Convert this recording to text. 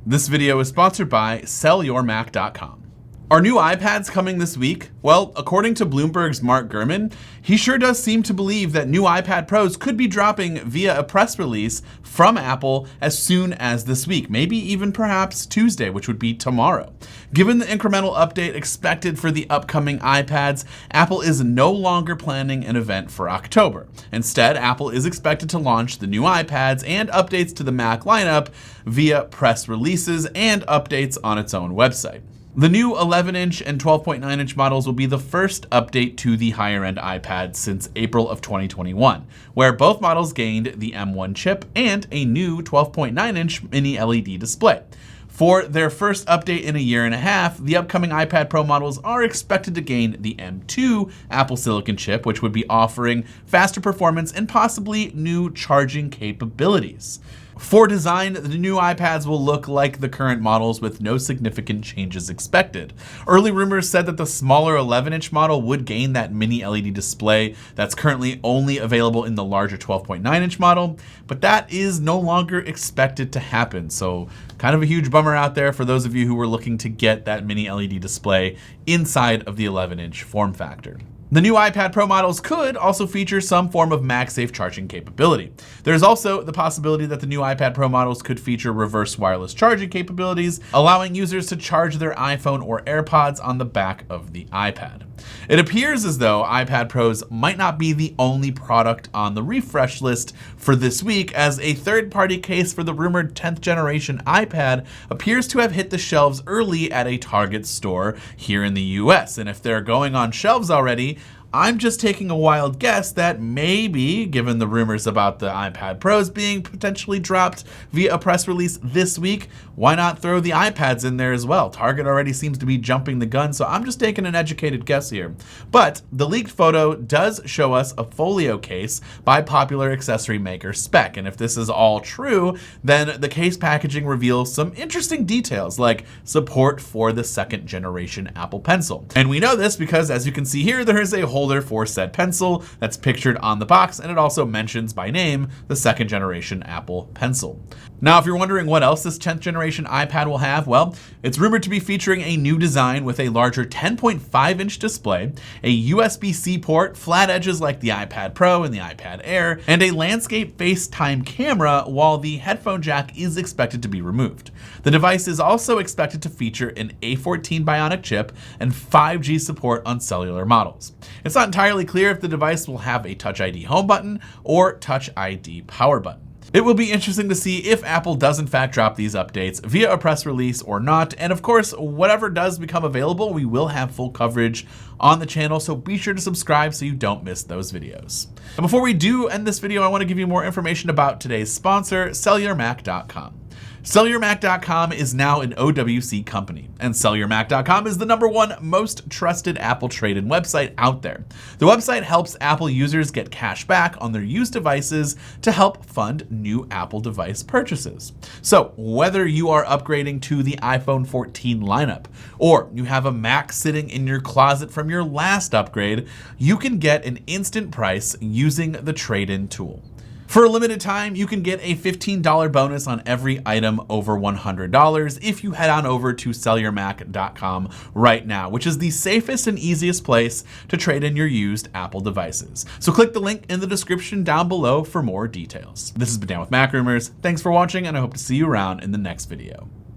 This video is sponsored by sellyourmac.com. Are new iPads coming this week? Well, according to Bloomberg's Mark Gurman, he sure does seem to believe that new iPad Pros could be dropping via a press release from Apple as soon as this week, maybe even perhaps Tuesday, which would be tomorrow. Given the incremental update expected for the upcoming iPads, Apple is no longer planning an event for October. Instead, Apple is expected to launch the new iPads and updates to the Mac lineup via press releases and updates on its own website. The new 11-inch and 12.9-inch models will be the first update to the higher-end iPad since April of 2021, where both models gained the M1 chip and a new 12.9-inch mini LED display. For their first update in a year and a half, the upcoming iPad Pro models are expected to gain the M2 Apple Silicon chip, which would be offering faster performance and possibly new charging capabilities. For design, the new iPads will look like the current models with no significant changes expected. Early rumors said that the smaller 11-inch model would gain that mini LED display that's currently only available in the larger 12.9-inch model, but that is no longer expected to happen. So kind of a huge bummer out there for those of you who were looking to get that mini LED display inside of the 11-inch form factor. The new iPad Pro models could also feature some form of MagSafe charging capability. There's also the possibility that the new iPad Pro models could feature reverse wireless charging capabilities, allowing users to charge their iPhone or AirPods on the back of the iPad. It appears as though iPad Pros might not be the only product on the refresh list for this week, as a third-party case for the rumored 10th generation iPad appears to have hit the shelves early at a Target store here in the US. And if they're going on shelves already, I'm just taking a wild guess that maybe, given the rumors about the iPad Pros being potentially dropped via a press release this week, why not throw the iPads in there as well? Target already seems to be jumping the gun, so I'm just taking an educated guess here. But the leaked photo does show us a folio case by popular accessory maker Spec, and if this is all true, then the case packaging reveals some interesting details, like support for the second generation Apple Pencil. And we know this because, as you can see here, there is a holder for said pencil that's pictured on the box, and it also mentions by name the second generation Apple Pencil. Now, if you're wondering what else this 10th generation iPad will have, well, it's rumored to be featuring a new design with a larger 10.5-inch display, a USB-C port, flat edges like the iPad Pro and the iPad Air, and a landscape FaceTime camera, while the headphone jack is expected to be removed. The device is also expected to feature an A14 Bionic chip and 5G support on cellular models. It's not entirely clear if the device will have a Touch ID home button or Touch ID power button. It will be interesting to see if Apple does in fact drop these updates via a press release or not, and of course, whatever does become available, we will have full coverage on the channel, so be sure to subscribe so you don't miss those videos. And before we do end this video, I want to give you more information about today's sponsor, sellyourmac.com. Sellyourmac.com is now an OWC company, and Sellyourmac.com is the #1 most trusted Apple trade-in website out there. The website helps Apple users get cash back on their used devices to help fund new Apple device purchases. So whether you are upgrading to the iPhone 14 lineup, or you have a Mac sitting in your closet from your last upgrade, you can get an instant price using the trade-in tool. For a limited time, you can get a $15 bonus on every item over $100 if you head on over to sellyourmac.com right now, which is the safest and easiest place to trade in your used Apple devices. So click the link in the description down below for more details. This has been Dan with MacRumors. Thanks for watching, and I hope to see you around in the next video.